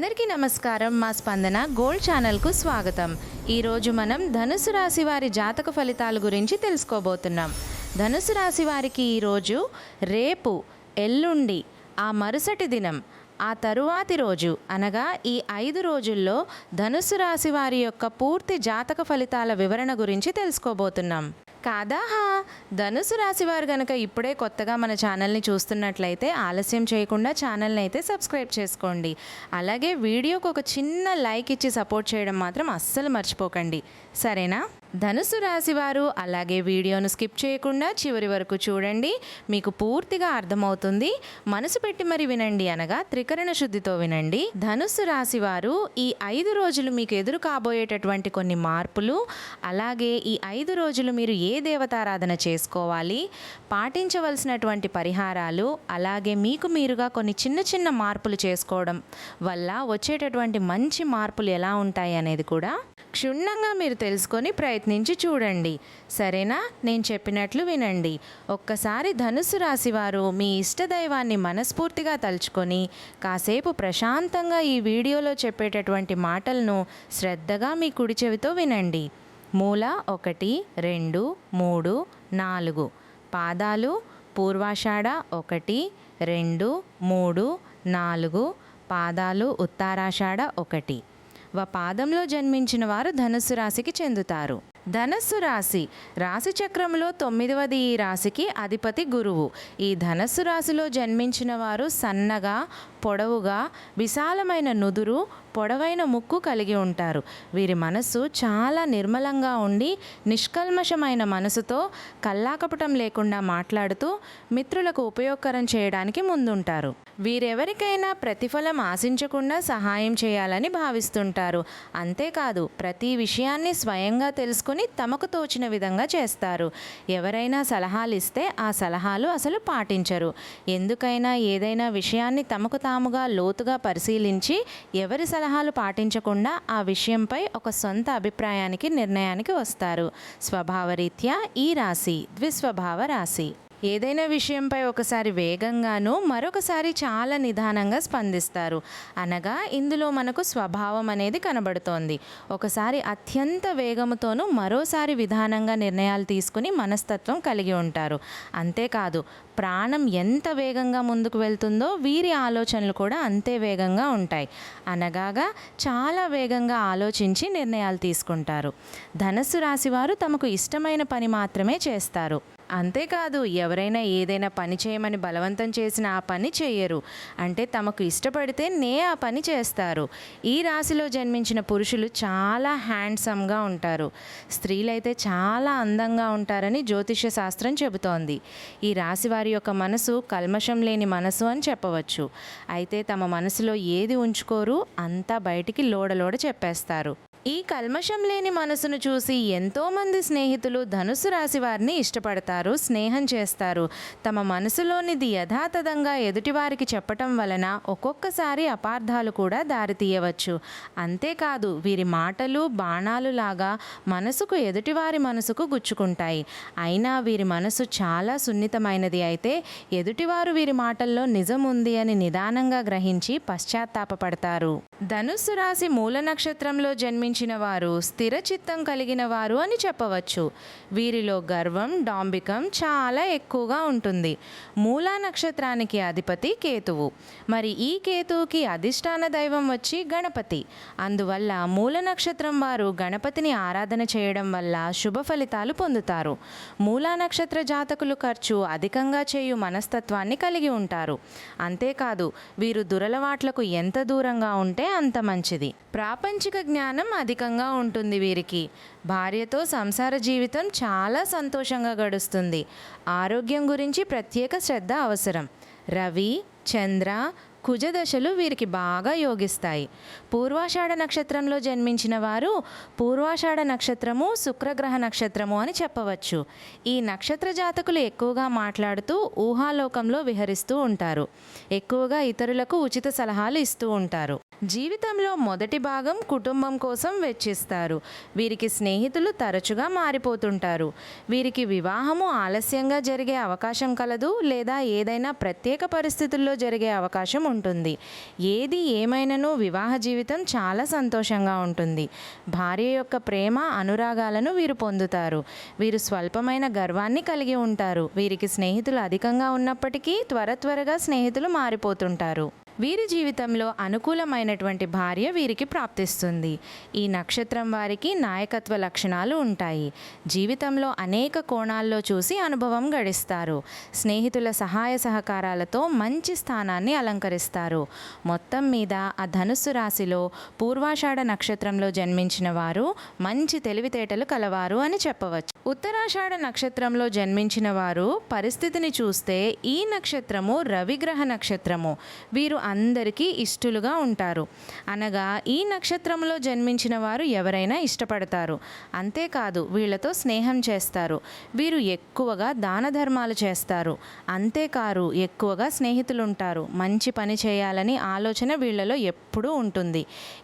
అందరికీ నమస్కారం. మా స్పందన గోల్డ్ ఛానల్కు స్వాగతం. ఈరోజు మనం ధనుసు రాశి వారి జాతక ఫలితాల గురించి తెలుసుకోబోతున్నాం. ధనుసు రాశి వారికి ఈరోజు, రేపు, ఎల్లుండి, ఆ మరుసటి దినం, ఆ తరువాతి రోజు అనగా ఈ 5 రోజుల్లో ధనుసు రాశి వారి యొక్క పూర్తి జాతక ఫలితాల వివరణ గురించి తెలుసుకోబోతున్నాం. కాదాహా, ధనుసు రాశి వారు కనుక ఇప్పుడే కొత్తగా మన ఛానల్ని చూస్తున్నట్లయితే ఆలస్యం చేయకుండా ఛానల్ని అయితే సబ్స్క్రైబ్ చేసుకోండి. అలాగే వీడియోకి ఒక చిన్న లైక్ ఇచ్చి సపోర్ట్ చేయడం మాత్రం అస్సలు మర్చిపోకండి, సరేనా? ధనుసు రాశి వారు అలాగే వీడియోను స్కిప్ చేయకుండా చివరి వరకు చూడండి, మీకు పూర్తిగా అర్థమవుతుంది. మనసు పెట్టి మరి వినండి, అనగా త్రికరణ శుద్ధితో వినండి. ధనుసు రాశి వారు ఈ 5 రోజులు మీకు ఎదురు కాబోయేటటువంటి కొన్ని మార్పులు, అలాగే ఈ 5 రోజులు మీరు ఏ దేవతారాధన చేసుకోవాలి, పాటించవలసినటువంటి పరిహారాలు, అలాగే మీకు మీరుగా కొన్ని చిన్న చిన్న మార్పులు చేసుకోవడం వల్ల వచ్చేటటువంటి మంచి మార్పులు ఎలా ఉంటాయి అనేది కూడా క్షుణ్ణంగా మీరు తెలుసుకొని ప్రయత్నించి చూడండి, సరేనా? నేను చెప్పినట్లు వినండి. ఒక్కసారి ధనుసు రాశి వారు మీ ఇష్టదైవాన్ని మనస్ఫూర్తిగా తలుచుకొని కాసేపు ప్రశాంతంగా ఈ వీడియోలో చెప్పేటటువంటి మాటలను శ్రద్ధగా మీ కుడి చెవితో వినండి. మూల 1, 2, 3, 4 పాదాలు పూర్వాషాఢ 1, 2, 3, 4 పాదాలు ఉత్తరాషాఢ 1. పాదంలో జన్మించిన వారు ధనుస్సు రాశికి చెందుతారు. ధనస్సు రాశి రాశి చక్రంలో 9వది ఈ రాశికి అధిపతి గురువు. ఈ ధనస్సు రాశిలో జన్మించిన వారు సన్నగా, పొడవుగా, విశాలమైన నుదురు, పొడవైన ముక్కు కలిగి ఉంటారు. వీరి మనస్సు చాలా నిర్మలంగా ఉండి నిష్కల్మషమైన మనసుతో కల్లాకపటం లేకుండా మాట్లాడుతూ మిత్రులకు ఉపయోగకరం చేయడానికి ముందుంటారు. వీరెవరికైనా ప్రతిఫలం ఆశించకుండా సహాయం చేయాలని భావిస్తుంటారు. అంతేకాదు ప్రతి విషయాన్ని స్వయంగా తెలుసుకుని తమకు తోచిన విధంగా చేస్తారు. ఎవరైనా సలహాలు ఇస్తే ఆ సలహాలు అసలు పాటించరు. ఎందుకైనా ఏదైనా విషయాన్ని తమకు తాముగా లోతుగా పరిశీలించి ఎవరి సలహాలు పాటించకుండా ఆ విషయంపై ఒక సొంత అభిప్రాయానికి, నిర్ణయానికి వస్తారు. స్వభావరీత్యా ఈ రాశి ద్విస్వభావ రాశి. ఏదైనా విషయంపై ఒకసారి వేగంగాను, మరొకసారి చాలా నిదానంగా స్పందిస్తారు. అనగా ఇందులో మనకు స్వభావం అనేది కనబడుతోంది. ఒకసారి అత్యంత వేగముతోనూ, మరోసారి విధానంగా నిర్ణయాలు తీసుకుని మనస్తత్వం కలిగి ఉంటారు. అంతేకాదు ప్రాణం ఎంత వేగంగా ముందుకు వెళ్తుందో వీరి ఆలోచనలు కూడా అంతే వేగంగా ఉంటాయి. అనగా చాలా వేగంగా ఆలోచించి నిర్ణయాలు తీసుకుంటారు. ధనుస్సు రాశి వారు తమకు ఇష్టమైన పని మాత్రమే చేస్తారు. అంతేకాదు ఎవరైనా ఏదైనా పని చేయమని బలవంతం చేసిన ఆ పని చేయరు. అంటే తమకు ఇష్టపడితేనే ఆ పని చేస్తారు. ఈ రాశిలో జన్మించిన పురుషులు చాలా హ్యాండ్సమ్గా ఉంటారు. స్త్రీలైతే చాలా అందంగా ఉంటారని జ్యోతిష్య శాస్త్రం చెబుతోంది. ఈ రాశి వారి యొక్క మనసు కల్మషం లేని మనసు అని చెప్పవచ్చు. అయితే తమ మనసులో ఏది ఉంచుకోరు, అంతా బయటికి లోడలోడ చెప్పేస్తారు. ఈ కల్మషం లేని మనసును చూసి ఎంతోమంది స్నేహితులు ధనుసు రాశి వారిని ఇష్టపడతారు, స్నేహం చేస్తారు. తమ మనసులోనిది యథాతథంగా ఎదుటివారికి చెప్పటం వలన ఒక్కొక్కసారి అపార్థాలు కూడా దారితీయవచ్చు. అంతేకాదు వీరి మాటలు బాణాలు లాగా మనసుకు, ఎదుటివారి మనసుకు గుచ్చుకుంటాయి. అయినా వీరి మనసు చాలా సున్నితమైనది. అయితే ఎదుటివారు వీరి మాటల్లో నిజం ఉంది అని నిదానంగా గ్రహించి పశ్చాత్తాపపడతారు. ధనుస్సు రాశి మూల నక్షత్రంలో జన్మించిన వారు స్థిర చిత్తం కలిగిన వారు అని చెప్పవచ్చు. వీరిలో గర్వం, డాంబికం చాలా ఎక్కువగా ఉంటుంది. మూలా నక్షత్రానికి అధిపతి కేతువు. మరి ఈ కేతువుకి అధిష్టాన దైవం వచ్చి గణపతి. అందువల్ల మూల నక్షత్రం వారు గణపతిని ఆరాధన చేయడం వల్ల శుభ ఫలితాలు పొందుతారు. మూలా నక్షత్ర జాతకులు ఖర్చు అధికంగా చేయు మనస్తత్వాన్ని కలిగి ఉంటారు. అంతేకాదు వీరు దురలవాట్లకు ఎంత దూరంగా ఉంటే అంత మంచిది. ప్రాపంచిక జ్ఞానం అధికంగా ఉంటుంది వీరికి. భార్యతో సంసార జీవితం చాలా సంతోషంగా గడుస్తుంది. ఆరోగ్యం గురించి ప్రత్యేక శ్రద్ధ అవసరం. రవి, చంద్ర, కుజదశలు వీరికి బాగా యోగిస్తాయి. పూర్వాషాఢ నక్షత్రంలో జన్మించిన వారు పూర్వాషాఢ నక్షత్రము, శుక్రగ్రహ నక్షత్రము అని చెప్పవచ్చు. ఈ నక్షత్ర జాతకులు ఎక్కువగా మాట్లాడుతూ ఊహాలోకంలో విహరిస్తూ ఉంటారు. ఎక్కువగా ఇతరులకు ఉచిత సలహాలు ఇస్తూ ఉంటారు. జీవితంలో మొదటి భాగం కుటుంబం కోసం వెచ్చిస్తారు. వీరికి స్నేహితులు తరచుగా మారిపోతుంటారు. వీరికి వివాహము ఆలస్యంగా జరిగే అవకాశం కలదు, లేదా ఏదైనా ప్రత్యేక పరిస్థితుల్లో జరిగే అవకాశం ఉంటుంది. ఏది ఏమైనను వివాహ జీవితం చాలా సంతోషంగా ఉంటుంది. భార్య యొక్క ప్రేమ అనురాగాలను వీరు పొందుతారు. వీరు స్వల్పమైన గర్వాన్ని కలిగి ఉంటారు. వీరికి స్నేహితులు అధికంగా ఉన్నప్పటికీ త్వరగా స్నేహితులు మారిపోతుంటారు. వీరి జీవితంలో అనుకూలమైనటువంటి భార్య వీరికి ప్రాప్తిస్తుంది. ఈ నక్షత్రం వారికి నాయకత్వ లక్షణాలు ఉంటాయి. జీవితంలో అనేక కోణాల్లో చూసి అనుభవం గడిస్తారు. స్నేహితుల సహాయ సహకారాలతో మంచి స్థానాన్ని అలంకరిస్తారు. మొత్తం మీద ఆ ధనుస్సు రాశిలో పూర్వాషాఢ నక్షత్రంలో జన్మించిన వారు మంచి తెలివితేటలు కలవారు అని చెప్పవచ్చు. ఉత్తరాషాఢ నక్షత్రంలో జన్మించిన వారు పరిస్థితిని చూస్తే ఈ నక్షత్రము రవిగ్రహ నక్షత్రము. వీరు అందరికీ ఇష్టలుగా ఉంటారు. అనగా ఈ నక్షత్రంలో జన్మించిన వారు ఎవరైనా ఇష్టపడతారు. అంతేకాదు వీళ్ళతో స్నేహం చేస్తారు. వీరు ఎక్కువగా దాన ధర్మాలు చేస్తారు. అంతేకాదు ఎక్కువగా స్నేహితులు ఉంటారు. మంచి పని చేయాలని ఆలోచన వీళ్ళలో ఎప్పుడూ ఉంటుంది.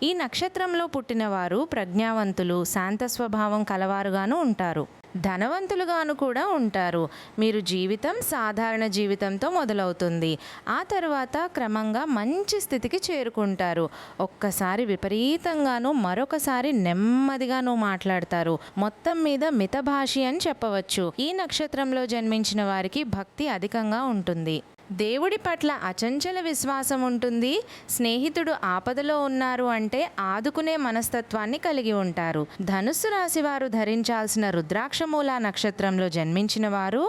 ఈ నక్షత్రంలో పుట్టిన వారు ప్రజ్ఞావంతులు, శాంత స్వభావం కలవారుగాను ఉంటారు. ధనవంతులుగాను కూడా ఉంటారు. మీరు జీవితం సాధారణ జీవితంతో మొదలవుతుంది. ఆ తర్వాత క్రమంగా మంచి స్థితికి చేరుకుంటారు. ఒక్కసారి విపరీతంగాను, మరొకసారి నెమ్మదిగాను మాట్లాడతారు. మొత్తం మీద మితభాషి అని చెప్పవచ్చు. ఈ నక్షత్రంలో జన్మించిన వారికి భక్తి అధికంగా ఉంటుంది. దేవుడి పట్ల అచంచల విశ్వాసం ఉంటుంది. స్నేహితుడు ఆపదలో ఉన్నారు అంటే ఆదుకునే మనస్తత్వాన్ని కలిగి ఉంటారు. ధనుస్సు రాశి వారు ధరించాల్సిన రుద్రాక్షమూల నక్షత్రంలో జన్మించిన వారు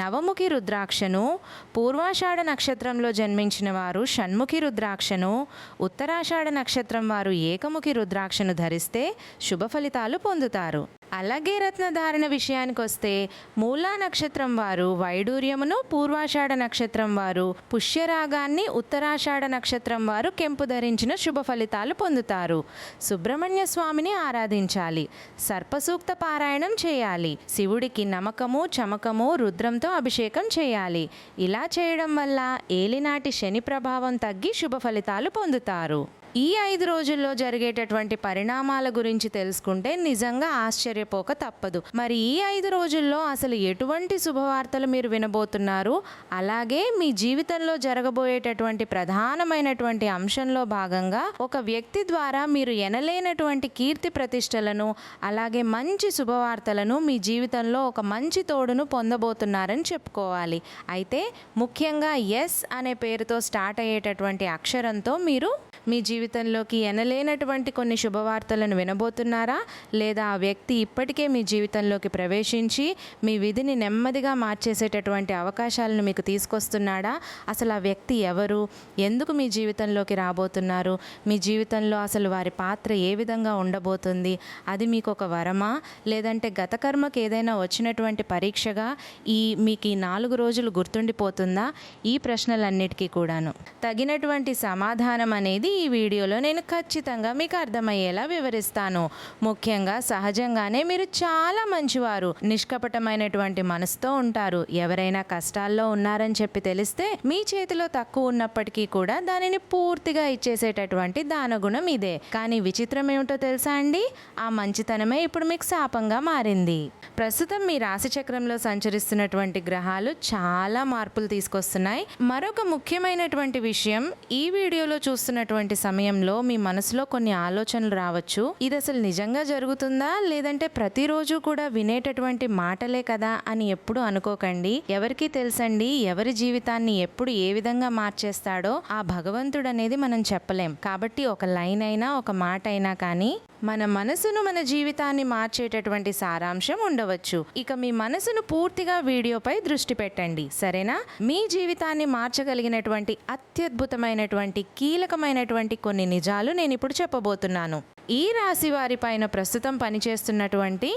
నవముఖి రుద్రాక్షను, పూర్వాషాఢ నక్షత్రంలో జన్మించిన వారు షణ్ముఖి రుద్రాక్షను, ఉత్తరాషాఢ నక్షత్రం వారు ఏకముఖి రుద్రాక్షను ధరిస్తే శుభ ఫలితాలు పొందుతారు. అలాగే రత్నధారణ విషయానికి వస్తే మూలా నక్షత్రం వారు వైడూర్యమును, పూర్వాషాఢ నక్షత్రం వారు పుష్యరాగాన్ని, ఉత్తరాషాఢ నక్షత్రం వారు కెంపు ధరించిన శుభ ఫలితాలు పొందుతారు. సుబ్రహ్మణ్య స్వామిని ఆరాధించాలి. సర్పసూక్త పారాయణం చేయాలి. శివుడికి నమకము, చమకము, రుద్రంతో అభిషేకం చేయాలి. ఇలా చేయడం వల్ల ఏలినాటి శని ప్రభావం తగ్గి శుభ ఫలితాలు పొందుతారు. ఈ 5 రోజుల్లో జరిగేటటువంటి పరిణామాల గురించి తెలుసుకుంటే నిజంగా ఆశ్చర్యపోక తప్పదు. మరి ఈ 5 రోజుల్లో అసలు ఎటువంటి శుభవార్తలు మీరు వినబోతున్నారు? అలాగే మీ జీవితంలో జరగబోయేటటువంటి ప్రధానమైనటువంటి అంశంలో భాగంగా ఒక వ్యక్తి ద్వారా మీరు ఎనలేనటువంటి కీర్తి ప్రతిష్టలను, అలాగే మంచి శుభవార్తలను, మీ జీవితంలో ఒక మంచి తోడును పొందబోతున్నారని చెప్పుకోవాలి. అయితే ముఖ్యంగా ఎస్ అనే పేరుతో స్టార్ట్ అయ్యేటటువంటి అక్షరంతో మీరు మీ జీవితంలోకి ఎనలేనటువంటి కొన్ని శుభవార్తలను వినబోతున్నారా? లేదా ఆ వ్యక్తి ఇప్పటికే మీ జీవితంలోకి ప్రవేశించి మీ విధిని నెమ్మదిగా మార్చేసేటటువంటి అవకాశాలను మీకు తీసుకొస్తున్నాడా? అసలు ఆ వ్యక్తి ఎవరు? ఎందుకు మీ జీవితంలోకి రాబోతున్నారు? మీ జీవితంలో అసలు వారి పాత్ర ఏ విధంగా ఉండబోతుంది? అది మీకు ఒక వరమా? లేదంటే గత కర్మకు ఏదైనా వచ్చినటువంటి పరీక్షగా మీకు ఈ 4 రోజులు గుర్తుండిపోతుందా? ఈ ప్రశ్నలన్నిటికీ కూడాను తగినటువంటి సమాధానం అనేది ఈ వీడియోలో నేను ఖచ్చితంగా మీకు అర్థమయ్యేలా వివరిస్తాను. ముఖ్యంగా సహజంగానే మీరు చాలా మంచివారు, నిష్కపటమైనటువంటి మనసుతో ఉంటారు. ఎవరైనా కష్టాల్లో ఉన్నారని చెప్పి తెలిస్తే మీ చేతిలో తక్కువ ఉన్నప్పటికీ కూడా దానిని పూర్తిగా ఇచ్చేసేటటువంటి దానగుణం ఇదే. కానీ విచిత్రం ఏమిటో తెలుసా అండి? ఆ మంచితనమే ఇప్పుడు మీకు శాపంగా మారింది. ప్రస్తుతం మీ రాశి చక్రంలో సంచరిస్తున్నటువంటి గ్రహాలు చాలా మార్పులు తీసుకొస్తున్నాయి. మరొక ముఖ్యమైనటువంటి విషయం, ఈ వీడియోలో చూస్తున్నటువంటి సమయంలో మీ మనసులో కొన్ని ఆలోచనలు రావచ్చు. ఇది అసలు నిజంగా జరుగుతుందా, లేదంటే ప్రతిరోజు కూడా వినేటటువంటి మాటలే కదా అని ఎప్పుడు అనుకోకండి. ఎవరికి తెలుసండి ఎవరి జీవితాన్ని ఎప్పుడు ఏ విధంగా మార్చేస్తాడో ఆ భగవంతుడు అనేది మనం చెప్పలేం. కాబట్టి ఒక లైన్ అయినా, ఒక మాట అయినా కానీ మన మనసును, మన జీవితాన్ని మార్చేటటువంటి సారాంశం ఉండవచ్చు. ఇక మీ మనసును పూర్తిగా వీడియోపై దృష్టి పెట్టండి, సరేనా? మీ జీవితాన్ని మార్చగలిగినటువంటి అత్యద్భుతమైనటువంటి కీలకమైనటువంటి కొన్ని నిజాలు నేను ఇప్పుడు చెప్పబోతున్నాను. ఈ రాశి వారి పైన ప్రస్తుతం పనిచేస్తున్నటువంటి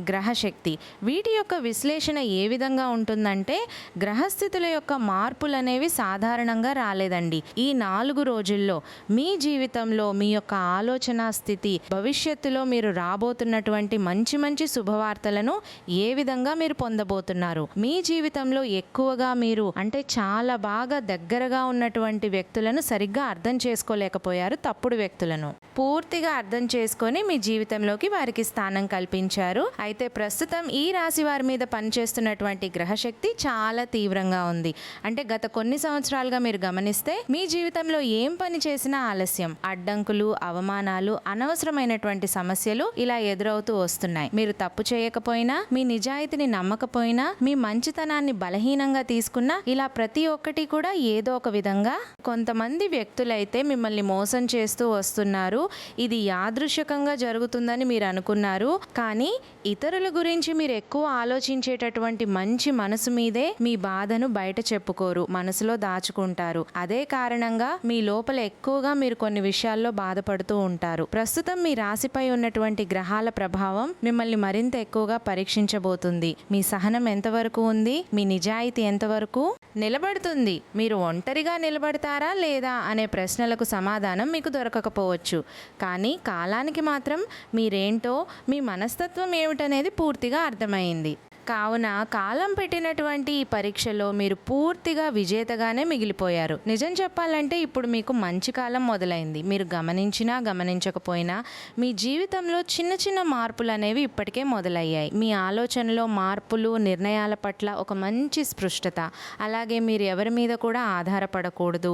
గ్రహశక్తి, వీటి యొక్క విశ్లేషణ ఏ విధంగా ఉంటుందంటే, గ్రహస్థితుల యొక్క మార్పులు అనేవి సాధారణంగా రాలేదండి. ఈ 4 రోజుల్లో మీ జీవితంలో మీ యొక్క ఆలోచన స్థితి, భవిష్యత్తులో మీరు రాబోతున్నటువంటి మంచి మంచి శుభవార్తలను ఏ విధంగా మీరు పొందబోతున్నారు, మీ జీవితంలో ఎక్కువగా మీరు అంటే చాలా బాగా దగ్గరగా ఉన్నటువంటి వ్యక్తులను సరిగ్గా అర్థం చేసుకోలేకపోయారు, తప్పుడు వ్యక్తులను పూర్తిగా అర్థం చేసుకొని మీ జీవితంలోకి వారికి స్థానం కల్పించారు. అయితే ప్రస్తుతం ఈ రాశి వారి మీద పనిచేస్తున్నటువంటి గ్రహశక్తి చాలా తీవ్రంగా ఉంది. అంటే గత కొన్ని సంవత్సరాలుగా మీరు గమనిస్తే మీ జీవితంలో ఏం పని చేసినా ఆలస్యం, అడ్డంకులు, అవమానాలు, అనవసరమైనటువంటి సమస్యలు ఇలా ఎదురవుతూ వస్తున్నాయి. మీరు తప్పు చేయకపోయినా, మీ నిజాయితీని నమ్మకపోయినా, మీ మంచితనాన్ని బలహీనంగా తీసుకున్నా, ఇలా ప్రతి ఒక్కటి కూడా ఏదో ఒక విధంగా కొంతమంది వ్యక్తులైతే మిమ్మల్ని మోసం చేస్తూ వస్తున్నారు. ఇది యాదృశ్చికంగా జరుగుతుందని మీరు అనుకున్నారు, కానీ ఇతరుల గురించి మీరు ఎక్కువ ఆలోచించేటటువంటి మంచి మనసు మీదే మీ బాధను బయట చెప్పుకోరు, మనసులో దాచుకుంటారు. అదే కారణంగా మీ లోపల ఎక్కువగా మీరు కొన్ని విషయాల్లో బాధపడుతూ ఉంటారు. ప్రస్తుతం మీ రాశిపై ఉన్నటువంటి గ్రహాల ప్రభావం మిమ్మల్ని మరింత ఎక్కువగా పరీక్షించబోతుంది. మీ సహనం ఎంతవరకు ఉంది, మీ నిజాయితీ ఎంతవరకు నిలబడుతుంది, మీరు ఒంటరిగా నిలబడతారా లేదా అనే ప్రశ్నలకు సమాధానం మీకు దొరకకపోవచ్చు. కానీ కాలానికి మాత్రం మీరేంటో, మీ మనస్తత్వం ఏమిటనేది పూర్తిగా అర్థమైంది. కావున కాలం పెట్టినటువంటి ఈ పరీక్షలో మీరు పూర్తిగా విజేతగానే మిగిలిపోయారు. నిజం చెప్పాలంటే ఇప్పుడు మీకు మంచి కాలం మొదలైంది. మీరు గమనించినా గమనించకపోయినా మీ జీవితంలో చిన్న చిన్న మార్పులు అనేవి ఇప్పటికే మొదలయ్యాయి. మీ ఆలోచనలో మార్పులు, నిర్ణయాల పట్ల ఒక మంచి స్పృష్టత, అలాగే మీరు ఎవరి మీద కూడా ఆధారపడకూడదు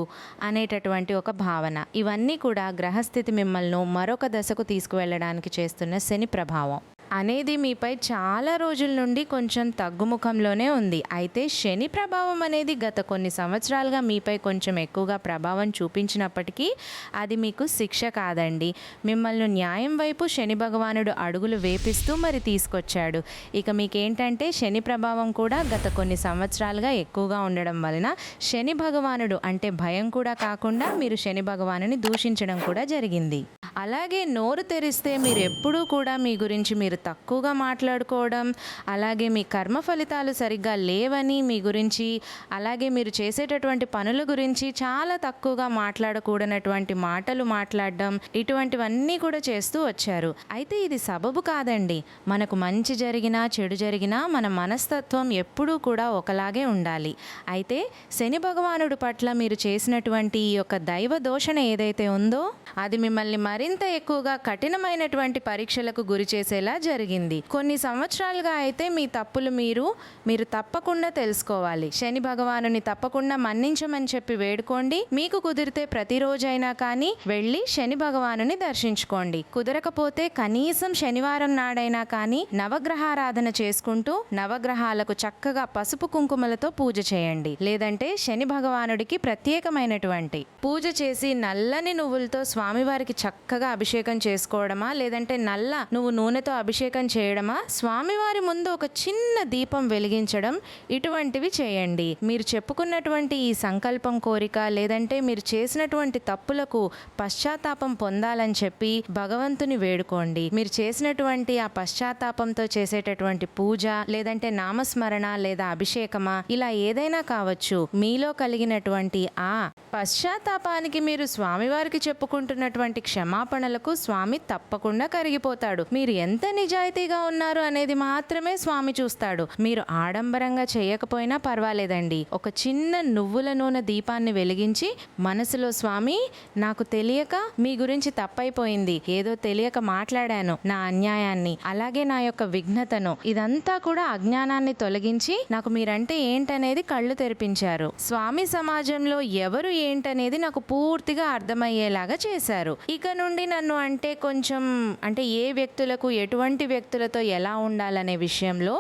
అనేటటువంటి ఒక భావన, ఇవన్నీ కూడా గ్రహస్థితి మిమ్మల్ని మరొక దశకు తీసుకువెళ్ళడానికి చేస్తున్న శని ప్రభావం అనేది మీపై చాలా రోజుల నుండి కొంచెం తగ్గుముఖంలోనే ఉంది. అయితే శని ప్రభావం అనేది గత కొన్ని సంవత్సరాలుగా మీపై కొంచెం ఎక్కువగా ప్రభావం చూపించినప్పటికీ అది మీకు శిక్ష కాదండి. మిమ్మల్ని న్యాయం వైపు శని భగవానుడు అడుగులు వేపిస్తూ మరి తీసుకొచ్చాడు. ఇక మీకేంటంటే శని ప్రభావం కూడా గత కొన్ని సంవత్సరాలుగా ఎక్కువగా ఉండడం వలన శని భగవానుడు అంటే భయం కూడా కాకుండా మీరు శని భగవానుని దూషించడం కూడా జరిగింది. అలాగే నోరు తెరిస్తే మీరు ఎప్పుడూ కూడా మీ గురించి మీరు తక్కువగా మాట్లాడుకోవడం, అలాగే మీ కర్మ ఫలితాలు సరిగ్గా లేవని మీ గురించి, అలాగే మీరు చేసేటటువంటి పనుల గురించి చాలా తక్కువగా మాట్లాడకూడనటువంటి మాటలు మాట్లాడడం, ఇటువంటివన్నీ కూడా చేస్తూ వచ్చారు. అయితే ఇది సబబు కాదండి. మనకు మంచి జరిగినా చెడు జరిగినా మన మనస్తత్వం ఎప్పుడూ కూడా ఒకలాగే ఉండాలి. అయితే శని భగవానుడి పట్ల మీరు చేసినటువంటి ఈ యొక్క దైవ దోషణ ఏదైతే ఉందో అది మిమ్మల్ని మరింత ఎక్కువగా కఠినమైనటువంటి పరీక్షలకు గురి చేసేలా జరిగింది. కొన్ని సంవత్సరాలుగా అయితే మీ తప్పులు మీరు తప్పకుండా తెలుసుకోవాలి. శని భగవానుని తప్పకుండా మన్నించమని చెప్పి వేడుకోండి. మీకు కుదిరితే ప్రతిరోజైనా కానీ వెళ్ళి శని భగవానుని దర్శించుకోండి. కుదరకపోతే కనీసం శనివారం నాడైనా కానీ నవగ్రహారాధన చేసుకుంటూ నవగ్రహాలకు చక్కగా పసుపు కుంకుమలతో పూజ చేయండి. లేదంటే శని భగవానుడికి ప్రత్యేకమైనటువంటి పూజ చేసి నల్లని నువ్వులతో స్వామివారికి చక్కగా అభిషేకం చేసుకోవడమా, లేదంటే నల్ల నువ్వు నూనెతో అభిషేకం చేయడమా, స్వామివారి ముందు ఒక చిన్న దీపం వెలిగించడం, ఇటువంటివి చేయండి. మీరు చెప్పుకున్నటువంటి ఈ సంకల్పం, కోరిక, లేదంటే మీరు చేసినటువంటి తప్పులకు పశ్చాత్తాపం పొందాలని చెప్పి భగవంతుని వేడుకోండి. మీరు చేసినటువంటి ఆ పశ్చాత్తాపంతో చేసేటటువంటి పూజ, లేదంటే నామస్మరణ లేదా అభిషేకమా, ఇలా ఏదైనా కావచ్చు. మీలో కలిగినటువంటి ఆ పశ్చాత్తాపానికి మీరు స్వామివారికి చెప్పుకుంటున్నటువంటి క్షమాపణలకు స్వామి తప్పకుండా కరిగిపోతాడు. మీరు ఎంత నిజాయితీగా ఉన్నారు అనేది మాత్రమే స్వామి చూస్తాడు. మీరు ఆడంబరంగా చేయకపోయినా పర్వాలేదండి. ఒక చిన్న నువ్వుల నూనె దీపాన్ని వెలిగించి మనసులో, స్వామి నాకు తెలియక మీ గురించి తప్పైపోయింది, ఏదో తెలియక మాట్లాడాను, నా అన్యాయాన్ని, అలాగే నా యొక్క విఘ్నతను, ఇదంతా కూడా అజ్ఞానాన్ని తొలగించి నాకు మీరంటే ఏంటనేది కళ్ళు తెరిపించారు. స్వామి సమాజంలో ఎవరు ఏంటనేది నాకు పూర్తిగా అర్థమయ్యేలాగా చేశారు. ఇక నుండి నన్ను కొంచెం ఏ వ్యక్తులకు ఎటువంటి వ్యక్తులతో ఎలా ఉండాలనే విషయంలో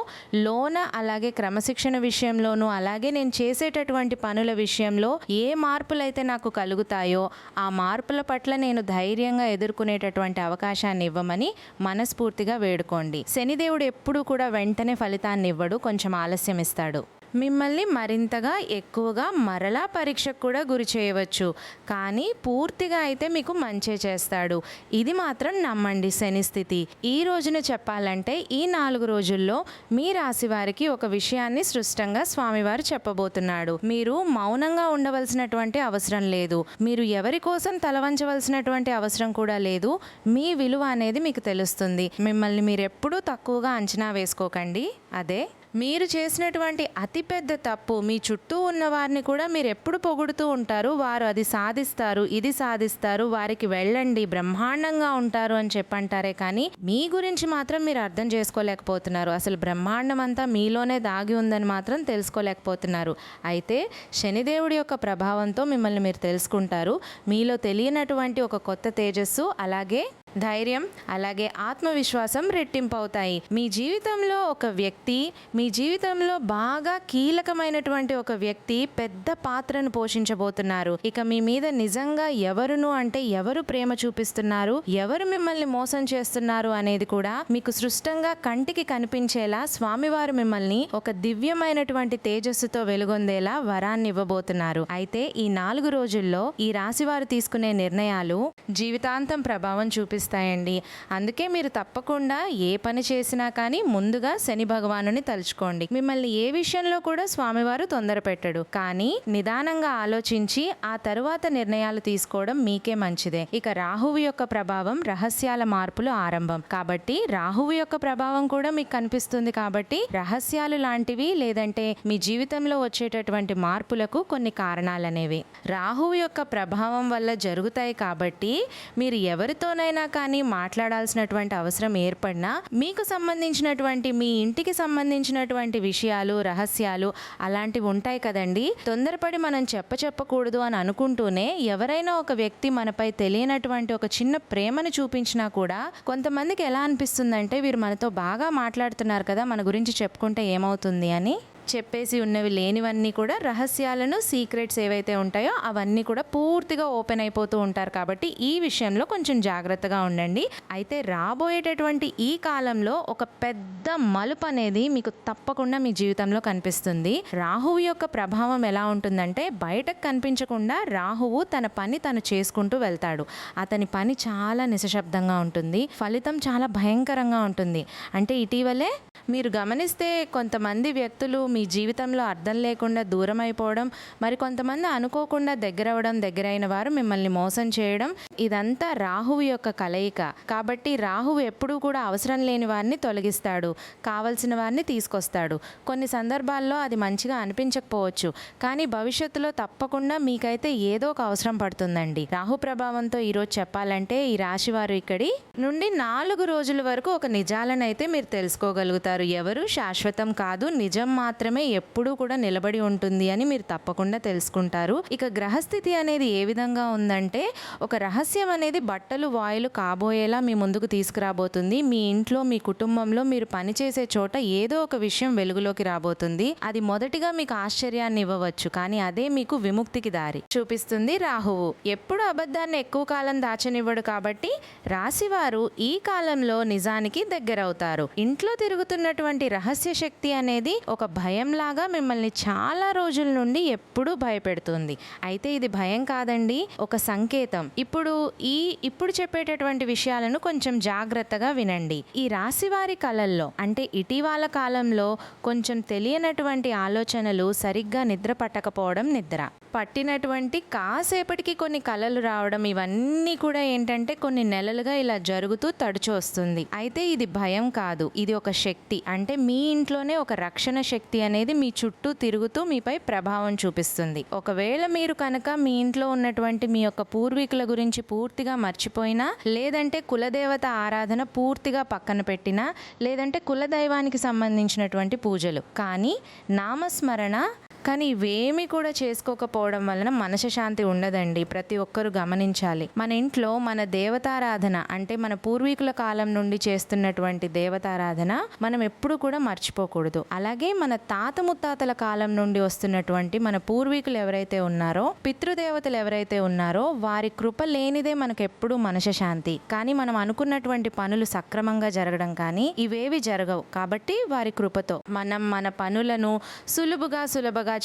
లోన, అలాగే క్రమశిక్షణ విషయంలోనూ, అలాగే నేను చేసేటటువంటి పనుల విషయంలో ఏ మార్పులైతే నాకు కలుగుతాయో ఆ మార్పుల పట్ల నేను ధైర్యంగా ఎదుర్కొనేటటువంటి అవకాశాన్ని ఇవ్వమని మనస్ఫూర్తిగా వేడుకోండి. శనిదేవుడు ఎప్పుడూ కూడా వెంటనే ఫలితాన్ని ఇవ్వడు, కొంచెం ఆలస్యం ఇస్తాడు. మిమ్మల్ని మరింతగా ఎక్కువగా మరలా పరీక్షకు కూడా గురి చేయవచ్చు. కానీ పూర్తిగా అయితే మీకు మంచే చేస్తాడు. ఇది మాత్రం నమ్మండి శని స్థితి. ఈ రోజున చెప్పాలంటే ఈ 4 రోజుల్లో మీ రాశి వారికి ఒక విషయాన్ని స్పష్టంగా స్వామివారు చెప్పబోతున్నాడు. మీరు మౌనంగా ఉండవలసినటువంటి అవసరం లేదు. మీరు ఎవరి కోసం తలవంచవలసినటువంటి అవసరం కూడా లేదు. మీ విలువ అనేది మీకు తెలుస్తుంది. మిమ్మల్ని మీరు ఎప్పుడూ తక్కువగా అంచనా వేసుకోకండి. అదే మీరు చేసినటువంటి అతిపెద్ద తప్పు. మీ చుట్టూ ఉన్న వారిని కూడా మీరు ఎప్పుడు పొగుడుతూ ఉంటారు. వారు అది సాధిస్తారు, ఇది సాధిస్తారు, వారికి వెళ్ళండి, బ్రహ్మాండంగా ఉంటారు అని చెప్పంటారే కానీ మీ గురించి మాత్రం మీరు అర్థం చేసుకోలేకపోతున్నారు. అసలు బ్రహ్మాండం అంతా మీలోనే దాగి ఉందని మాత్రం తెలుసుకోలేకపోతున్నారు. అయితే శనిదేవుడి యొక్క ప్రభావంతో మిమ్మల్ని మీరు తెలుసుకుంటారు. మీలో తెలియనటువంటి ఒక కొత్త తేజస్సు, అలాగే ధైర్యం, అలాగే ఆత్మవిశ్వాసం రెట్టింపు అవుతాయి. మీ జీవితంలో ఒక వ్యక్తి, మీ జీవితంలో బాగా కీలకమైనటువంటి ఒక వ్యక్తి పెద్ద పాత్రను పోషించబోతున్నారు. ఇక మీ మీద నిజంగా ఎవరు ప్రేమ చూపిస్తున్నారు, ఎవరు మిమ్మల్ని మోసం చేస్తున్నారు అనేది కూడా మీకు స్పష్టంగా కంటికి కనిపించేలా స్వామివారు మిమ్మల్ని ఒక దివ్యమైనటువంటి తేజస్సుతో వెలుగొందేలా వరాన్ని ఇవ్వబోతున్నారు. అయితే ఈ 4 రోజుల్లో ఈ రాశివారు తీసుకునే నిర్ణయాలు జీవితాంతం ప్రభావం చూపిస్తాయండి. అందుకే మీరు తప్పకుండా ఏ పని చేసినా కానీ ముందుగా శని భగవానుని తలుచుకోండి. మిమ్మల్ని ఏ విషయంలో కూడా స్వామివారు తొందర పెట్టడు. కానీ నిదానంగా ఆలోచించి ఆ తరువాత నిర్ణయాలు తీసుకోవడం మీకే మంచిదే. ఇక రాహువు యొక్క ప్రభావం రహస్యాల మార్పులు ఆరంభం కాబట్టి రాహువు యొక్క ప్రభావం కూడా మీకు కనిపిస్తుంది. కాబట్టి రహస్యాలు లాంటివి లేదంటే మీ జీవితంలో వచ్చేటటువంటి మార్పులకు కొన్ని కారణాలనేవి రాహువు యొక్క ప్రభావం వల్ల జరుగుతాయి. కాబట్టి మీరు ఎవరితోనైనా కానీ మాట్లాడాల్సినటువంటి అవసరం ఏర్పడినా మీకు సంబంధించినటువంటి మీ ఇంటికి సంబంధించినటువంటి విషయాలు, రహస్యాలు అలాంటివి ఉంటాయి కదండి. తొందరపడి మనం చెప్పకూడదు అని అనుకుంటూనే ఎవరైనా ఒక వ్యక్తి మనపై తెలియనటువంటి ఒక చిన్న ప్రేమను చూపించినా కూడా కొంతమందికి ఎలా అనిపిస్తుందంటే వీరు మనతో బాగా మాట్లాడుతున్నారు కదా, మన గురించి చెప్పుకుంటే ఏమవుతుంది అని చెప్పేసి ఉన్నవి లేనివన్నీ కూడా రహస్యాలను, సీక్రెట్స్ ఏవైతే ఉంటాయో అవన్నీ కూడా పూర్తిగా ఓపెన్ అయిపోతూ ఉంటారు. కాబట్టి ఈ విషయంలో కొంచెం జాగ్రత్తగా ఉండండి. అయితే రాబోయేటటువంటి ఈ కాలంలో ఒక పెద్ద మలుపు అనేది మీకు తప్పకుండా మీ జీవితంలో కనిపిస్తుంది. రాహువు యొక్క ప్రభావం ఎలా ఉంటుందంటే బయటకు కనిపించకుండా రాహువు తన పని తను చేసుకుంటూ వెళ్తాడు. అతని పని చాలా నిశ్శబ్దంగా ఉంటుంది, ఫలితం చాలా భయంకరంగా ఉంటుంది. అంటే ఇటీవలే మీరు గమనిస్తే కొంతమంది వ్యక్తులు మీ జీవితంలో అర్థం లేకుండా దూరం అయిపోవడం, మరి కొంతమంది అనుకోకుండా దగ్గరైన వారు మిమ్మల్ని మోసం చేయడం, ఇదంతా రాహువు యొక్క కలయిక. కాబట్టి రాహువు ఎప్పుడూ కూడా అవసరం లేని వారిని తొలగిస్తాడు, కావలసిన వారిని తీసుకొస్తాడు. కొన్ని సందర్భాల్లో అది మంచిగా అనిపించకపోవచ్చు, కానీ భవిష్యత్తులో తప్పకుండా మీకైతే ఏదో ఒక అవసరం పడుతుందండి. రాహు ప్రభావంతో ఈరోజు చెప్పాలంటే ఈ రాశి వారు ఇక్కడి నుండి 4 రోజుల వరకు ఒక నిజాలను అయితే మీరు తెలుసుకోగలుగుతారు. ఎవరు శాశ్వతం కాదు, నిజం మాత్రమే ఎప్పుడూ కూడా నిలబడి ఉంటుంది అని మీరు తప్పకుండా తెలుసుకుంటారు. ఇక గ్రహస్థితి అనేది ఏ విధంగా ఉందంటే ఒక రహస్యం అనేది బట్టలు వాయులు కాబోయేలా మీ ముందుకు తీసుకురాబోతుంది. మీ ఇంట్లో, మీ కుటుంబంలో, మీరు పనిచేసే చోట ఏదో ఒక విషయం వెలుగులోకి రాబోతుంది. అది మొదటిగా మీకు ఆశ్చర్యాన్ని ఇవ్వవచ్చు, కానీ అదే మీకు విముక్తికి దారి చూపిస్తుంది. రాహువు ఎప్పుడు అబద్ధాన్ని ఎక్కువ కాలం దాచనివ్వడు. కాబట్టి రాశివారు ఈ కాలంలో నిజానికి దగ్గరవుతారు. ఇంట్లో తిరుగుతున్నటువంటి రహస్య శక్తి అనేది ఒక భయంలాగా మిమ్మల్ని చాలా రోజుల నుండి ఎప్పుడూ భయపెడుతుంది. అయితే ఇది భయం కాదండి, ఒక సంకేతం. ఇప్పుడు చెప్పేటటువంటి విషయాలను కొంచెం జాగ్రత్తగా వినండి. ఈ రాశివారి కళల్లో అంటే ఇటీవల కాలంలో కొంచెం తెలియనటువంటి ఆలోచనలు, సరిగ్గా నిద్ర పట్టకపోవడం, నిద్ర పట్టినటువంటి కాసేపటికి కొన్ని కళలు రావడం, ఇవన్నీ కూడా ఏంటంటే కొన్ని నెలలుగా ఇలా జరుగుతూ తడుచు వస్తుంది. అయితే ఇది భయం కాదు, ఇది ఒక శక్తి. అంటే మీ ఇంట్లోనే ఒక రక్షణ శక్తి అనేది మీ చుట్టూ తిరుగుతూ మీపై ప్రభావం చూపిస్తుంది. ఒకవేళ మీరు కనుక మీ ఇంట్లో ఉన్నటువంటి మీ యొక్క పూర్వీకుల గురించి పూర్తిగా మర్చిపోయినా, లేదంటే కులదేవత ఆరాధన పూర్తిగా పక్కన పెట్టినా, లేదంటే కులదైవానికి సంబంధించినటువంటి పూజలు కానీ నామస్మరణ కానీ ఇవేమీ కూడా చేసుకోకపోవడం వలన మనశ్శాంతి ఉండదండి. ప్రతి ఒక్కరూ గమనించాలి. మన ఇంట్లో మన దేవతారాధన అంటే మన పూర్వీకుల కాలం నుండి చేస్తున్నటువంటి దేవతారాధన మనం ఎప్పుడు కూడా మర్చిపోకూడదు. అలాగే మన తాత ముత్తాతల కాలం నుండి వస్తున్నటువంటి మన పూర్వీకులు ఎవరైతే ఉన్నారో, పితృదేవతలు ఎవరైతే ఉన్నారో వారి కృప లేనిదే మనకు ఎప్పుడూ మనశ్శాంతి. కానీ మనం అనుకున్నటువంటి పనులు సక్రమంగా జరగడం కానీ ఇవేవి జరగవు. కాబట్టి వారి కృపతో మనం మన పనులను సులభగా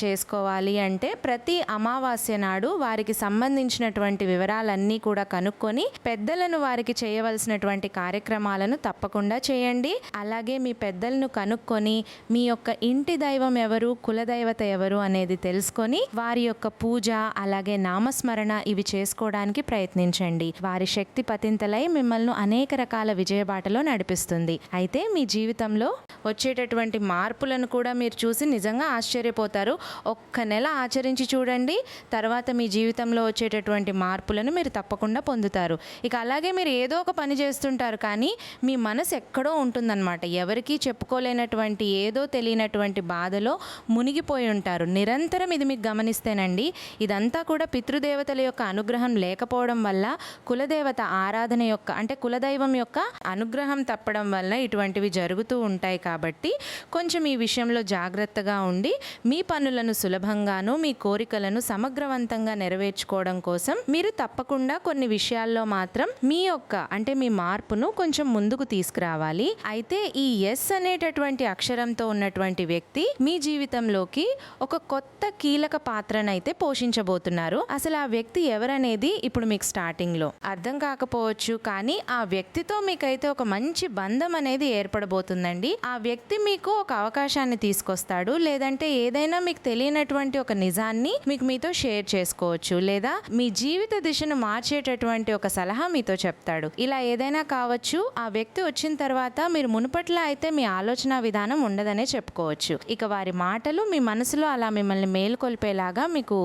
చేసుకోవాలి అంటే ప్రతి అమావాస్య నాడు వారికి సంబంధించినటువంటి వివరాలన్నీ కూడా కనుక్కొని పెద్దలను వారికి చేయవలసినటువంటి కార్యక్రమాలను తప్పకుండా చేయండి. అలాగే మీ పెద్దలను కనుక్కొని మీ యొక్క ఇంటి దైవం ఎవరు, కులదైవత ఎవరు అనేది తెలుసుకొని వారి యొక్క పూజ అలాగే నామస్మరణ ఇవి చేసుకోవడానికి ప్రయత్నించండి. వారి శక్తి పతింతలై మిమ్మల్ని అనేక రకాల విజయబాటలో నడిపిస్తుంది. అయితే మీ జీవితంలో వచ్చేటటువంటి మార్పులను కూడా మీరు చూసి నిజంగా ఆశ్చర్యపోతారు. ఒక్క నెల ఆచరించి చూడండి, తర్వాత మీ జీవితంలో వచ్చేటటువంటి మార్పులను మీరు తప్పకుండా పొందుతారు. ఇక అలాగే మీరు ఏదో ఒక పని చేస్తుంటారు కానీ మీ మనసు ఎక్కడో ఉంటుందన్నమాట. ఎవరికీ చెప్పుకోలేనటువంటి ఏదో తెలియనటువంటి బాధలో మునిగిపోయి ఉంటారు. నిరంతరం ఇది మీకు గమనిస్తేనండి ఇదంతా కూడా పితృదేవతల యొక్క అనుగ్రహం లేకపోవడం వల్ల, కులదేవత ఆరాధన యొక్క అంటే కులదైవం యొక్క అనుగ్రహం తప్పడం వల్ల ఇటువంటివి జరుగుతూ ఉంటాయి. కాబట్టి కొంచెం ఈ విషయంలో జాగ్రత్తగా ఉండి మీ పనులను సులభంగాను మీ కోరికలను సమగ్రవంతంగా నెరవేర్చుకోవడం కోసం మీరు తప్పకుండా కొన్ని విషయాల్లో మాత్రం మీ యొక్క అంటే మీ మార్పును కొంచెం ముందుకు తీసుకురావాలి. అయితే ఈ ఎస్ అనేటటువంటి అక్షరంతో ఉన్నటువంటి వ్యక్తి మీ జీవితంలోకి ఒక కొత్త కీలక పాత్రనైతే పోషించబోతున్నారు. అసలు ఆ వ్యక్తి ఎవరనేది ఇప్పుడు మీకు స్టార్టింగ్ లో అర్థం కాకపోవచ్చు, కానీ ఆ వ్యక్తితో మీకైతే ఒక మంచి బంధం అనేది ఏర్పడబోతుందండి. ఆ వ్యక్తి మీకు ఒక అవకాశాన్ని తీసుకొస్తాడు, లేదంటే ఏదైనా మీకు తెలియనటువంటి ఒక నిజాన్ని మీతో షేర్ చేసుకోవచ్చు, లేదా మీ జీవిత దిశను మార్చేటటువంటి ఒక సలహా మీతో చెప్తాడు. ఇలా ఏదైనా కావచ్చు. ఆ వ్యక్తి వచ్చిన తర్వాత మీరు మునుపట్లా అయితే మీ ఆలోచన విధానం ఉండదనే చెప్పుకోవచ్చు. ఇక వారి మాటలు మీ మనసులో అలా మిమ్మల్ని మేలుకొల్పేలాగా మీకు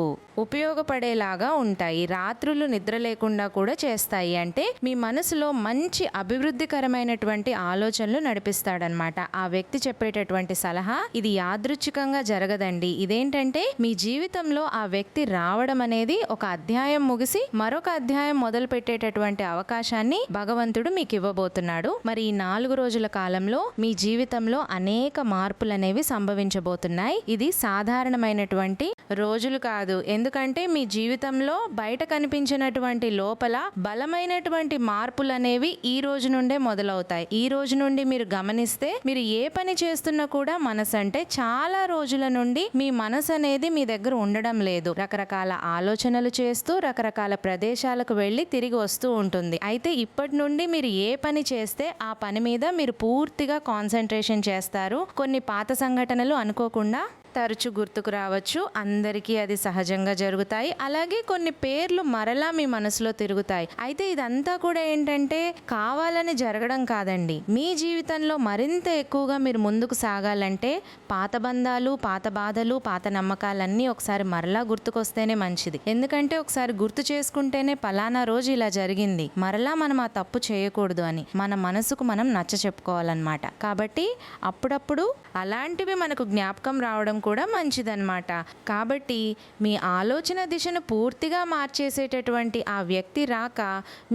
ఉపయోగపడేలాగా ఉంటాయి. రాత్రులు నిద్ర లేకుండా కూడా చేస్తాయి. అంటే మీ మనసులో మంచి అభివృద్ధికరమైనటువంటి ఆలోచనలు నడిపిస్తాడనమాట. ఆ వ్యక్తి చెప్పేటటువంటి సలహా ఇది యాదృచ్ఛికంగా జరగదండి. ఇదేంటంటే మీ జీవితంలో ఆ వ్యక్తి రావడం అనేది ఒక అధ్యాయం ముగిసి మరొక అధ్యాయం మొదలు పెట్టేటటువంటి అవకాశాన్ని భగవంతుడు మీకు ఇవ్వబోతున్నాడు. మరి ఈ 4 రోజుల కాలంలో మీ జీవితంలో అనేక మార్పులు అనేవి సంభవించబోతున్నాయి. ఇది సాధారణమైనటువంటి రోజులు కాదు. ఎందుకంటే మీ జీవితంలో బయట కనిపించినటువంటి లోపల బలమైనటువంటి మార్పులు అనేవి ఈ రోజు నుండే మొదలవుతాయి. ఈ రోజు నుండి మీరు గమనిస్తే మీరు ఏ పని చేస్తున్నా కూడా మనసు అంటే చాలా రోజుల నుండి మీ మనసు అనేది మీ దగ్గర ఉండడం లేదు. రకరకాల ఆలోచనలు చేస్తూ రకరకాల ప్రదేశాలకు వెళ్ళి తిరిగి వస్తూ ఉంటుంది. అయితే ఇప్పటి నుండి మీరు ఏ పని చేస్తే ఆ పని మీద మీరు పూర్తిగా కాన్సన్ట్రేషన్ చేస్తారు. కొన్ని పాత సంఘటనలు అనుకోకుండా తరచు గుర్తుకు రావచ్చు. అందరికీ అది సహజంగా జరుగుతాయి. అలాగే కొన్ని పేర్లు మరలా మీ మనసులో తిరుగుతాయి. అయితే ఇదంతా కూడా ఏంటంటే కావాలని జరగడం కాదండి. మీ జీవితంలో మరింత ఎక్కువగా మీరు ముందుకు సాగాలంటే పాత బంధాలు, పాత బాధలు, పాత నమ్మకాలన్నీ ఒకసారి మరలా గుర్తుకొస్తేనే మంచిది. ఎందుకంటే ఒకసారి గుర్తు చేసుకుంటేనే పలానా రోజు ఇలా జరిగింది, మరలా మనం ఆ తప్పు చేయకూడదు అని మన మనసుకు మనం నచ్చ చెప్పుకోవాలన్నమాట. కాబట్టి అప్పుడప్పుడు అలాంటివి మనకు జ్ఞాపకం రావడం కూడా మంచిదన్నమాట. కాబట్టి మీ ఆలోచన దిశను పూర్తిగా మార్చేసేటటువంటి ఆ వ్యక్తి రాక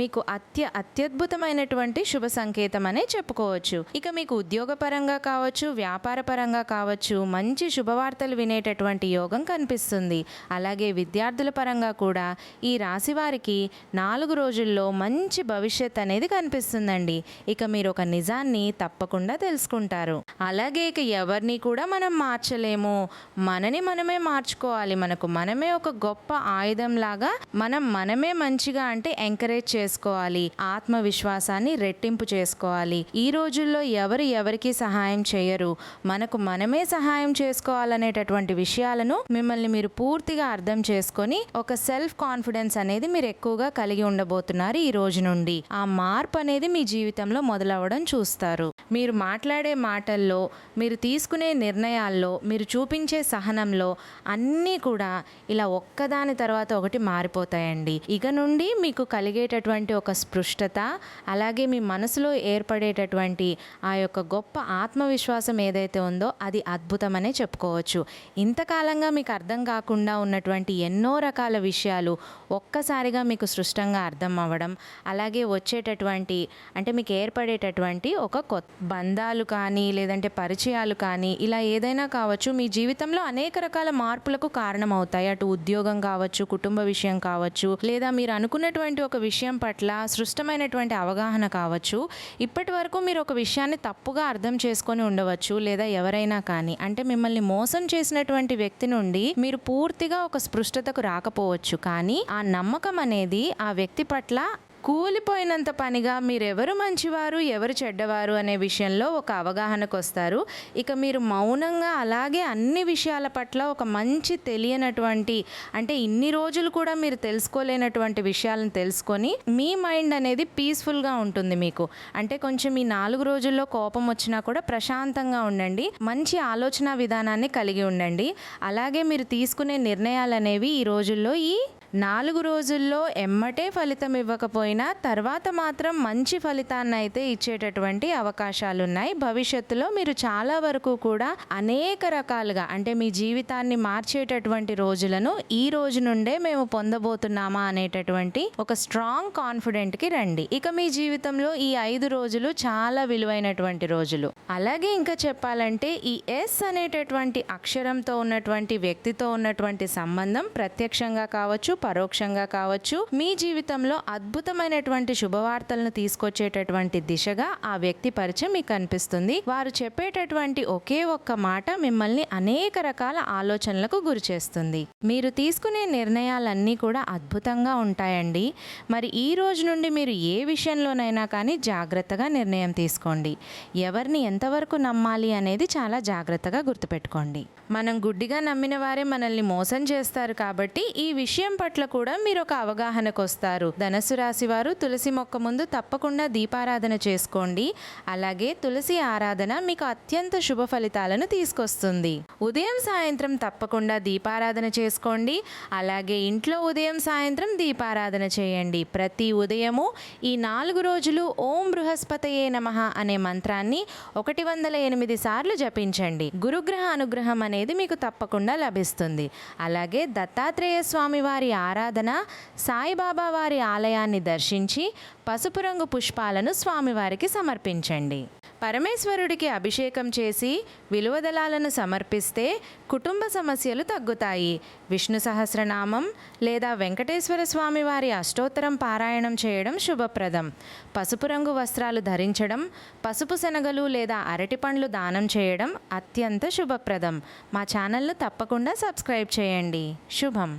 మీకు అత్యద్భుతమైనటువంటి శుభ సంకేతం అనే చెప్పుకోవచ్చు. ఇక మీకు ఉద్యోగపరంగా కావచ్చు, వ్యాపార పరంగా కావచ్చు మంచి శుభవార్తలు వినేటటువంటి యోగం కనిపిస్తుంది. అలాగే విద్యార్థుల పరంగా కూడా ఈ రాశి వారికి 4 రోజుల్లో మంచి భవిష్యత్ అనేది కనిపిస్తుందండి. ఇక మీరు ఒక నిజాన్ని తప్పకుండా తెలుసుకుంటారు. అలాగే ఇక ఎవరిని కూడా మనం మార్చలేము, మనని మనమే మార్చుకోవాలి. మనకు మనమే ఒక గొప్ప ఆయుధం లాగా మనమే మంచిగా అంటే ఎంకరేజ్ చేసుకోవాలి. ఆత్మవిశ్వాసాన్ని రెట్టింపు చేసుకోవాలి. ఈ రోజుల్లో ఎవరికి సహాయం చేయరు, మనకు మనమే సహాయం చేసుకోవాలనేటటువంటి విషయాలను మిమ్మల్ని మీరు పూర్తిగా అర్థం చేసుకొని ఒక సెల్ఫ్ కాన్ఫిడెన్స్ అనేది మీరు ఎక్కువగా కలిగి ఉండబోతున్నారు. ఈ రోజు నుండి ఆ మార్పు అనేది మీ జీవితంలో మొదలవ్వడం చూస్తారు. మీరు మాట్లాడే మాటల్లో, మీరు తీసుకునే నిర్ణయాల్లో, మీరు చూపించే సహనంలో అన్నీ కూడా ఇలా ఒక్కదాని తర్వాత ఒకటి మారిపోతాయండి. ఇక నుండి మీకు కలిగేటటువంటి ఒక స్పృష్టత, అలాగే మీ మనసులో ఏర్పడేటటువంటి ఆ యొక్క గొప్ప ఆత్మవిశ్వాసం ఏదైతే ఉందో అది అద్భుతమనే చెప్పుకోవచ్చు. ఇంతకాలంగా మీకు అర్థం కాకుండా ఉన్నటువంటి ఎన్నో రకాల విషయాలు ఒక్కసారిగా మీకు స్పష్టంగా అర్థం అవ్వడం, అలాగే వచ్చేటటువంటి అంటే మీకు ఏర్పడేటటువంటి ఒక కొత్త బంధాలు కానీ లేదంటే పరిచయాలు కానీ ఇలా ఏదైనా కావచ్చు, మీ జీవితంలో అనేక రకాల మార్పులకు కారణమవుతాయి. అటు ఉద్యోగం కావచ్చు, కుటుంబ విషయం కావచ్చు, లేదా మీరు అనుకున్నటువంటి ఒక విషయం పట్ల సృష్టమైనటువంటి అవగాహన కావచ్చు. ఇప్పటి వరకు మీరు ఒక విషయాన్ని తప్పుగా అర్థం చేసుకొని ఉండవచ్చు, లేదా ఎవరైనా కానీ అంటే మిమ్మల్ని మోసం చేసినటువంటి వ్యక్తి నుండి మీరు పూర్తిగా ఒక స్పృష్టతకు రాకపోవచ్చు. కానీ ఆ నమ్మకం అనేది ఆ వ్యక్తి పట్ల కూలిపోయినంత పనిగా మీరెవరు మంచివారు ఎవరు చెడ్డవారు అనే విషయంలో ఒక అవగాహనకు వస్తారు. ఇక మీరు మౌనంగా అలాగే అన్ని విషయాల పట్ల ఒక మంచి తెలియనటువంటి అంటే ఇన్ని రోజులు కూడా మీరు తెలుసుకోలేనటువంటి విషయాలను తెలుసుకొని మీ మైండ్ అనేది పీస్ఫుల్గా ఉంటుంది. మీకు అంటే కొంచెం ఈ 4 రోజుల్లో కోపం వచ్చినా కూడా ప్రశాంతంగా ఉండండి, మంచి ఆలోచన విధానాన్ని కలిగి ఉండండి. అలాగే మీరు తీసుకునే నిర్ణయాలు అనేవి ఈ రోజుల్లో ఈ 4 రోజుల్లో ఎమ్మటే ఫలితం ఇవ్వకపోయినా తర్వాత మాత్రం మంచి ఫలితాన్ని అయితే ఇచ్చేటటువంటి అవకాశాలు ఉన్నాయి. భవిష్యత్తులో మీరు చాలా వరకు కూడా అనేక రకాలుగా అంటే మీ జీవితాన్ని మార్చేటటువంటి రోజులను ఈ రోజు నుండే మేము పొందబోతున్నామా అనేటటువంటి ఒక స్ట్రాంగ్ కాన్ఫిడెంట్కి రండి. ఇక మీ జీవితంలో ఈ 5 రోజులు చాలా విలువైనటువంటి రోజులు. అలాగే ఇంకా చెప్పాలంటే ఈ ఎస్ అనేటటువంటి అక్షరంతో ఉన్నటువంటి వ్యక్తితో ఉన్నటువంటి సంబంధం ప్రత్యక్షంగా కావచ్చు, పరోక్షంగా కావచ్చు, మీ జీవితంలో అద్భుతమైనటువంటి శుభవార్తలను తీసుకొచ్చేటటువంటి దిశగా ఆ వ్యక్తి పరిచయం మీకు కనిపిస్తుంది. వారు చెప్పేటటువంటి ఒకే ఒక్క మాట మిమ్మల్ని అనేక రకాల ఆలోచనలకు గురి చేస్తుంది. మీరు తీసుకునే నిర్ణయాలన్నీ కూడా అద్భుతంగా ఉంటాయండి. మరి ఈ రోజు నుండి మీరు ఏ విషయంలోనైనా కానీ జాగ్రత్తగా నిర్ణయం తీసుకోండి. ఎవరిని ఎంతవరకు నమ్మాలి అనేది చాలా జాగ్రత్తగా గుర్తుపెట్టుకోండి. మనం గుడ్డిగా నమ్మిన వారే మనల్ని మోసం చేస్తారు కాబట్టి ఈ విషయం పట్ల కూడా మీరు ఒక అవగాహనకు వస్తారు. ధనుసు రాశి వారు తులసి మొక్క ముందు తప్పకుండా దీపారాధన చేసుకోండి. అలాగే తులసి ఆరాధన మీకు అత్యంత శుభ ఫలితాలను తీసుకొస్తుంది. ఉదయం సాయంత్రం తప్పకుండా దీపారాధన చేసుకోండి. అలాగే ఇంట్లో ఉదయం సాయంత్రం దీపారాధన చేయండి. ప్రతి ఉదయము ఈ 4 రోజులు ఓం బృహస్పతయే నమః అనే మంత్రాన్ని 108 సార్లు జపించండి. గురుగ్రహ అనుగ్రహం అనేది మీకు తప్పకుండా లభిస్తుంది. అలాగే దత్తాత్రేయ స్వామి వారి ఆరాధన, సాయిబాబా వారి ఆలయాన్ని దర్శించి పసుపు రంగు పుష్పాలను స్వామివారికి సమర్పించండి. పరమేశ్వరుడికి అభిషేకం చేసి విలువదళాలను సమర్పిస్తే కుటుంబ సమస్యలు తగ్గుతాయి. విష్ణు సహస్రనామం లేదా వెంకటేశ్వర స్వామి వారి అష్టోత్తరం పారాయణం చేయడం శుభప్రదం. పసుపు రంగు వస్త్రాలు ధరించడం, పసుపు శనగలు లేదా అరటి పండ్లు దానం చేయడం అత్యంత శుభప్రదం. మా ఛానల్ను తప్పకుండా సబ్స్క్రైబ్ చేయండి. శుభం.